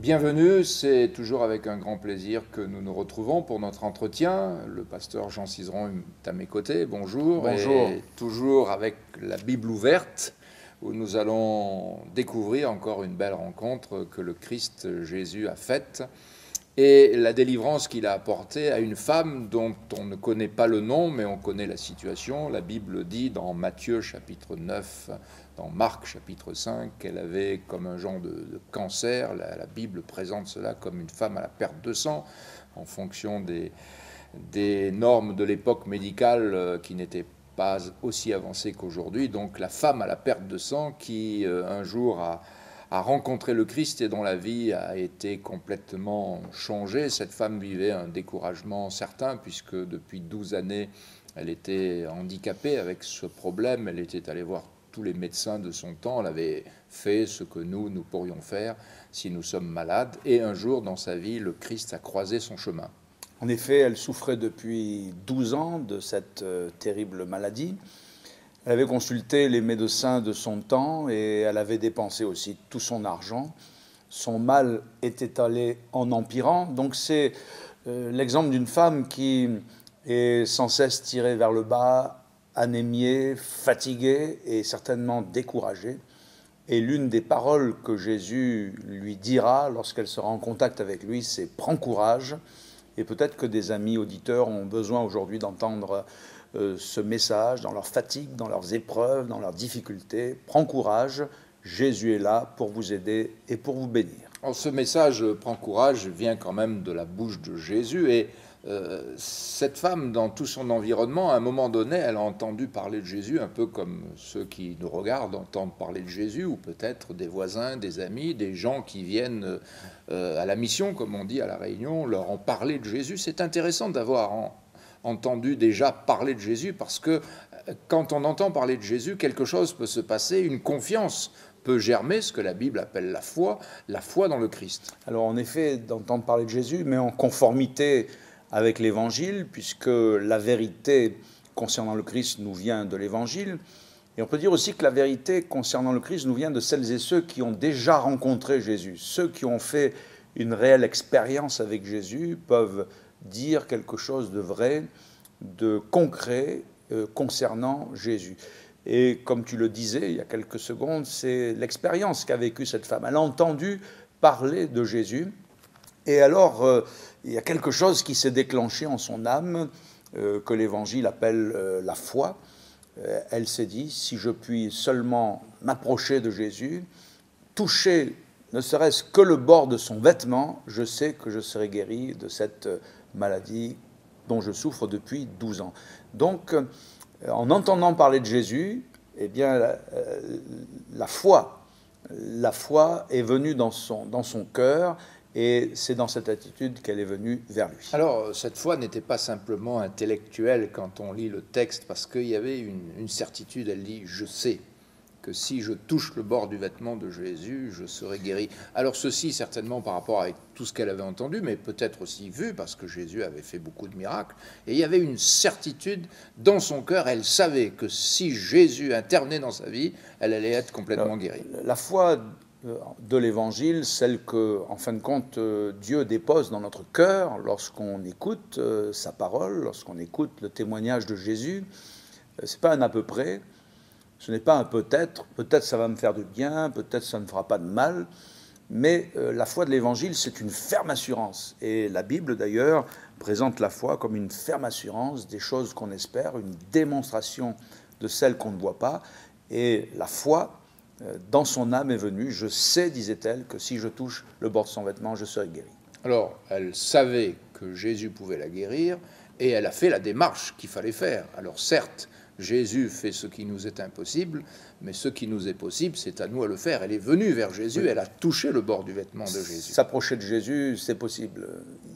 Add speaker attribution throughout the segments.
Speaker 1: Bienvenue, c'est toujours avec un grand plaisir que nous nous retrouvons pour notre entretien. Le pasteur Jean Cizeron est à mes côtés, bonjour.
Speaker 2: Bonjour.
Speaker 1: Et toujours avec la Bible ouverte, où nous allons découvrir encore une belle rencontre que le Christ Jésus a faite et la délivrance qu'il a apportée à une femme dont on ne connaît pas le nom, mais on connaît la situation. La Bible dit dans Matthieu chapitre 9, dans Marc chapitre 5, qu'elle avait comme un genre de cancer. La Bible présente cela comme une femme à la perte de sang, en fonction des normes de l'époque médicale qui n'étaient pas aussi avancées qu'aujourd'hui. Donc la femme à la perte de sang qui un jour a rencontré le Christ et dont la vie a été complètement changée. Cette femme vivait un découragement certain puisque depuis 12 années, elle était handicapée avec ce problème. Elle était allée voir tous les médecins de son temps. Elle avait fait ce que nous pourrions faire si nous sommes malades. Et un jour, dans sa vie, le Christ a croisé son chemin.
Speaker 2: En effet, elle souffrait depuis 12 ans de cette terrible maladie. Elle avait consulté les médecins de son temps et elle avait dépensé aussi tout son argent. Son mal était allé en empirant. Donc c'est l'exemple d'une femme qui est sans cesse tirée vers le bas, anémiée, fatiguée et certainement découragée. Et l'une des paroles que Jésus lui dira lorsqu'elle sera en contact avec lui, c'est « Prends courage ». Et peut-être que des amis auditeurs ont besoin aujourd'hui d'entendre ce message dans leur fatigue, dans leurs épreuves, dans leurs difficultés. Prends courage, Jésus est là pour vous aider et pour vous bénir.
Speaker 1: Alors, ce message « Prends courage » vient quand même de la bouche de Jésus. Et cette femme, dans tout son environnement, à un moment donné, elle a entendu parler de Jésus, un peu comme ceux qui nous regardent entendent parler de Jésus, ou peut-être des voisins, des amis, des gens qui viennent à la mission, comme on dit à La Réunion, leur ont parlé de Jésus. C'est intéressant d'avoir entendu déjà parler de Jésus, parce que quand on entend parler de Jésus, quelque chose peut se passer, une confiance peut germer, ce que la Bible appelle la foi dans le Christ.
Speaker 2: Alors en effet, d'entendre parler de Jésus, mais en conformité avec l'Évangile, puisque la vérité concernant le Christ nous vient de l'Évangile. Et on peut dire aussi que la vérité concernant le Christ nous vient de celles et ceux qui ont déjà rencontré Jésus. Ceux qui ont fait une réelle expérience avec Jésus peuvent dire quelque chose de vrai, de concret concernant Jésus. Et comme tu le disais il y a quelques secondes, c'est l'expérience qu'a vécue cette femme. Elle a entendu parler de Jésus. Et alors, il y a quelque chose qui s'est déclenché en son âme, que l'Évangile appelle la foi. Elle s'est dit, si je puis seulement m'approcher de Jésus, toucher ne serait-ce que le bord de son vêtement, je sais que je serai guéri de cette maladie dont je souffre depuis 12 ans. Donc, en entendant parler de Jésus, eh bien, la foi est venue dans son cœur. Et c'est dans cette attitude qu'elle est venue vers lui.
Speaker 1: Alors, cette foi n'était pas simplement intellectuelle quand on lit le texte, parce qu'il y avait une certitude. Elle dit « Je sais que si je touche le bord du vêtement de Jésus, je serai guéri ». Alors ceci, certainement par rapport avec tout ce qu'elle avait entendu, mais peut-être aussi vu, parce que Jésus avait fait beaucoup de miracles. Et il y avait une certitude dans son cœur. Elle savait que si Jésus intervenait dans sa vie, elle allait être complètement guérie.
Speaker 2: La foi de l'Évangile, celle que, en fin de compte, Dieu dépose dans notre cœur lorsqu'on écoute sa parole, lorsqu'on écoute le témoignage de Jésus. C'est pas un à peu près, ce n'est pas un peut-être ça va me faire du bien, peut-être ça ne fera pas de mal, mais la foi de l'Évangile, c'est une ferme assurance. Et la Bible, d'ailleurs, présente la foi comme une ferme assurance des choses qu'on espère, une démonstration de celles qu'on ne voit pas. Et la foi, dans son âme est venue, je sais, disait-elle, que si je touche le bord de son vêtement, je serai guéri.
Speaker 1: Alors, elle savait que Jésus pouvait la guérir, et elle a fait la démarche qu'il fallait faire. Alors certes, Jésus fait ce qui nous est impossible, mais ce qui nous est possible, c'est à nous à le faire. Elle est venue vers Jésus, elle a touché le bord du vêtement de Jésus.
Speaker 2: S'approcher de Jésus, c'est possible.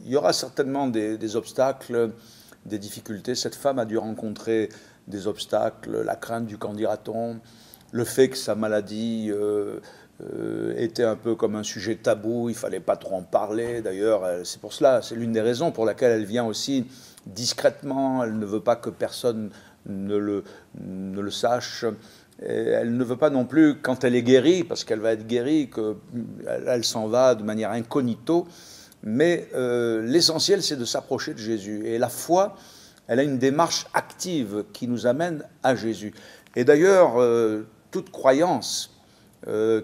Speaker 2: Il y aura certainement des obstacles, des difficultés. Cette femme a dû rencontrer des obstacles, la crainte du qu'en dira-t-on, le fait que sa maladie était un peu comme un sujet tabou, il ne fallait pas trop en parler. D'ailleurs, c'est pour cela, c'est l'une des raisons pour laquelle elle vient aussi discrètement. Elle ne veut pas que personne ne le sache. Et elle ne veut pas non plus, quand elle est guérie, parce qu'elle va être guérie, qu'elle s'en va de manière incognito. Mais l'essentiel, c'est de s'approcher de Jésus. Et la foi, elle a une démarche active qui nous amène à Jésus. Et d'ailleurs, toute croyance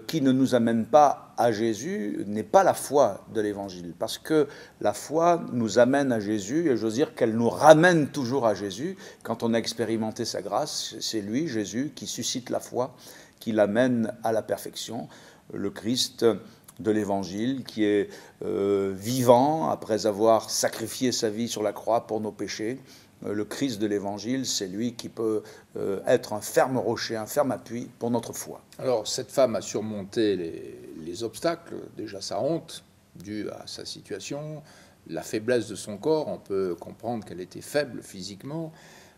Speaker 2: qui ne nous amène pas à Jésus n'est pas la foi de l'Évangile. Parce que la foi nous amène à Jésus, et j'ose dire qu'elle nous ramène toujours à Jésus. Quand on a expérimenté sa grâce, c'est lui, Jésus, qui suscite la foi, qui l'amène à la perfection. Le Christ de l'Évangile, qui est vivant après avoir sacrifié sa vie sur la croix pour nos péchés. Le Christ de l'Évangile, c'est lui qui peut être un ferme rocher, un ferme appui pour notre foi.
Speaker 1: Alors, cette femme a surmonté les obstacles, déjà sa honte, due à sa situation, la faiblesse de son corps, on peut comprendre qu'elle était faible physiquement,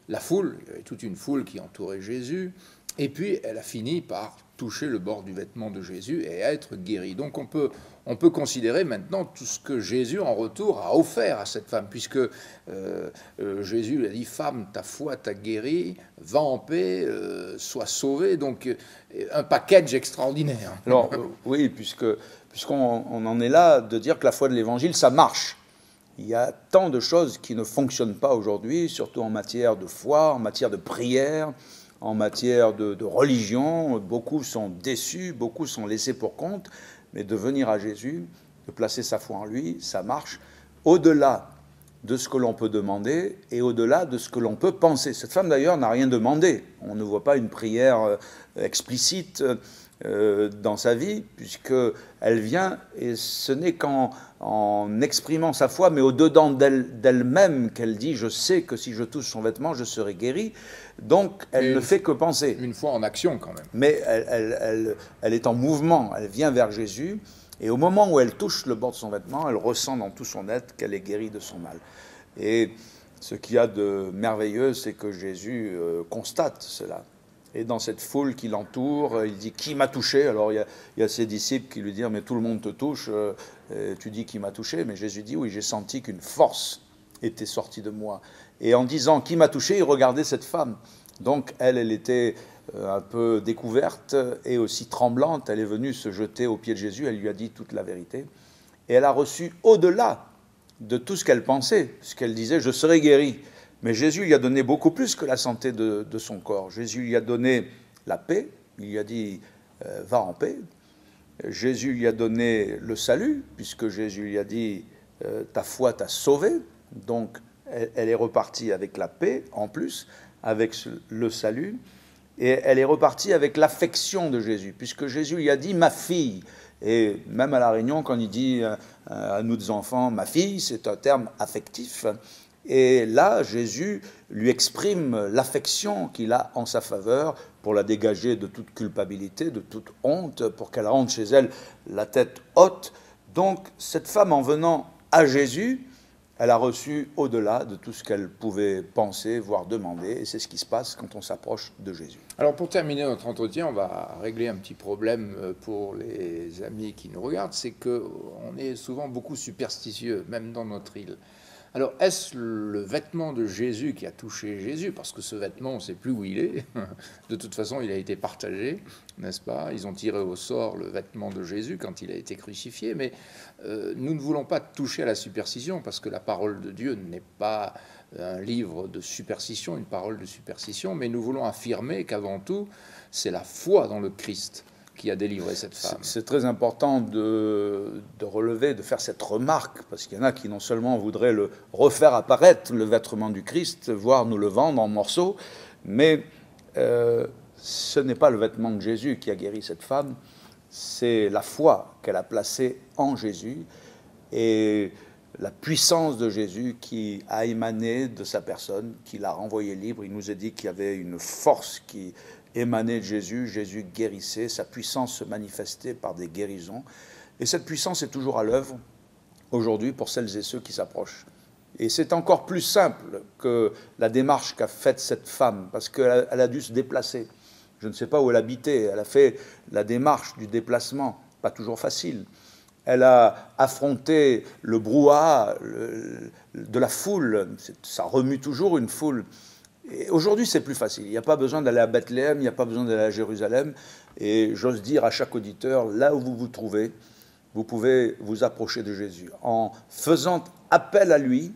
Speaker 1: la foule, il y avait toute une foule qui entourait Jésus, et puis elle a fini par toucher le bord du vêtement de Jésus et être guérie. Donc on peut considérer maintenant tout ce que Jésus en retour a offert à cette femme, puisque Jésus lui a dit: femme, ta foi t'a guérie, va en paix, sois sauvée. Donc un package extraordinaire.
Speaker 2: Alors oui, puisqu'on en est là de dire que la foi de l'Évangile, ça marche. Il y a tant de choses qui ne fonctionnent pas aujourd'hui, surtout en matière de foi, en matière de prière, en matière de religion. Beaucoup sont déçus, beaucoup sont laissés pour compte, mais de venir à Jésus, de placer sa foi en lui, ça marche au-delà de ce que l'on peut demander et au-delà de ce que l'on peut penser. Cette femme d'ailleurs n'a rien demandé. On ne voit pas une prière explicite dans sa vie, puisqu'elle vient, et ce n'est qu'en exprimant sa foi, mais au-dedans d'elle-même, qu'elle dit: je sais que si je touche son vêtement, je serai guérie. Donc elle ne fait que penser.
Speaker 1: Une foi en action quand même.
Speaker 2: Mais elle est en mouvement, elle vient vers Jésus, et au moment où elle touche le bord de son vêtement, elle ressent dans tout son être qu'elle est guérie de son mal. Et ce qu'il y a de merveilleux, c'est que Jésus constate cela. Et dans cette foule qui l'entoure, il dit: qui m'a touché? Alors il y a ses disciples qui lui disent: mais tout le monde te touche, tu dis qui m'a touché? Mais Jésus dit: oui, j'ai senti qu'une force était sortie de moi. Et en disant qui m'a touché, il regardait cette femme. Donc elle était un peu découverte et aussi tremblante. Elle est venue se jeter aux pieds de Jésus, elle lui a dit toute la vérité. Et elle a reçu au-delà de tout ce qu'elle pensait, puisqu'elle disait: je serai guérie. Mais Jésus lui a donné beaucoup plus que la santé de son corps. Jésus lui a donné la paix, il lui a dit: va en paix. Jésus lui a donné le salut, puisque Jésus lui a dit: ta foi t'a sauvé. Donc elle est repartie avec la paix, en plus, avec le salut. Et elle est repartie avec l'affection de Jésus, puisque Jésus lui a dit: ma fille. Et même à La Réunion, quand il dit à nous des enfants: ma fille, c'est un terme affectif. Et là, Jésus lui exprime l'affection qu'il a en sa faveur pour la dégager de toute culpabilité, de toute honte, pour qu'elle rentre chez elle la tête haute. Donc, cette femme, en venant à Jésus, elle a reçu au-delà de tout ce qu'elle pouvait penser, voire demander, et c'est ce qui se passe quand on s'approche de Jésus.
Speaker 1: Alors, pour terminer notre entretien, on va régler un petit problème pour les amis qui nous regardent, c'est qu'on est souvent beaucoup superstitieux, même dans notre île. Alors, est-ce le vêtement de Jésus qui a touché Jésus? Parce que ce vêtement, on ne sait plus où il est. De toute façon, il a été partagé, n'est-ce pas? Ils ont tiré au sort le vêtement de Jésus quand il a été crucifié. Mais nous ne voulons pas toucher à la superstition, parce que la parole de Dieu n'est pas un livre de superstition, une parole de superstition, mais nous voulons affirmer qu'avant tout, c'est la foi dans le Christ qui a délivré cette femme.
Speaker 2: C'est très important de relever, de faire cette remarque, parce qu'il y en a qui non seulement voudraient le refaire apparaître, le vêtement du Christ, voire nous le vendre en morceaux, mais ce n'est pas le vêtement de Jésus qui a guéri cette femme, c'est la foi qu'elle a placée en Jésus, et la puissance de Jésus qui a émané de sa personne, qui l'a renvoyé libre. Il nous a dit qu'il y avait une force qui émanait de Jésus. Jésus guérissait, sa puissance se manifestait par des guérisons. Et cette puissance est toujours à l'œuvre aujourd'hui pour celles et ceux qui s'approchent. Et c'est encore plus simple que la démarche qu'a faite cette femme, parce qu'elle a dû se déplacer. Je ne sais pas où elle habitait, elle a fait la démarche du déplacement, pas toujours facile. Elle a affronté le brouhaha de la foule, ça remue toujours une foule. Et aujourd'hui, c'est plus facile. Il n'y a pas besoin d'aller à Bethléem, il n'y a pas besoin d'aller à Jérusalem. Et j'ose dire à chaque auditeur, là où vous vous trouvez, vous pouvez vous approcher de Jésus en faisant appel à lui,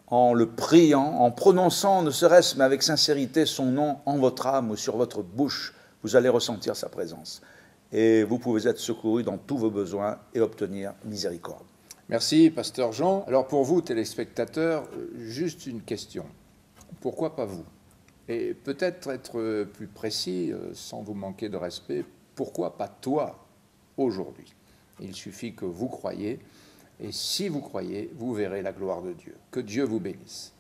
Speaker 2: en le priant, en prononçant, ne serait-ce mais avec sincérité, son nom en votre âme ou sur votre bouche. Vous allez ressentir sa présence. Et vous pouvez être secouru dans tous vos besoins et obtenir miséricorde.
Speaker 1: Merci, pasteur Jean. Alors pour vous, téléspectateurs, juste une question. Pourquoi pas vous? Et peut-être être plus précis, sans vous manquer de respect, pourquoi pas toi aujourd'hui? Il suffit que vous croyiez, et si vous croyez, vous verrez la gloire de Dieu. Que Dieu vous bénisse.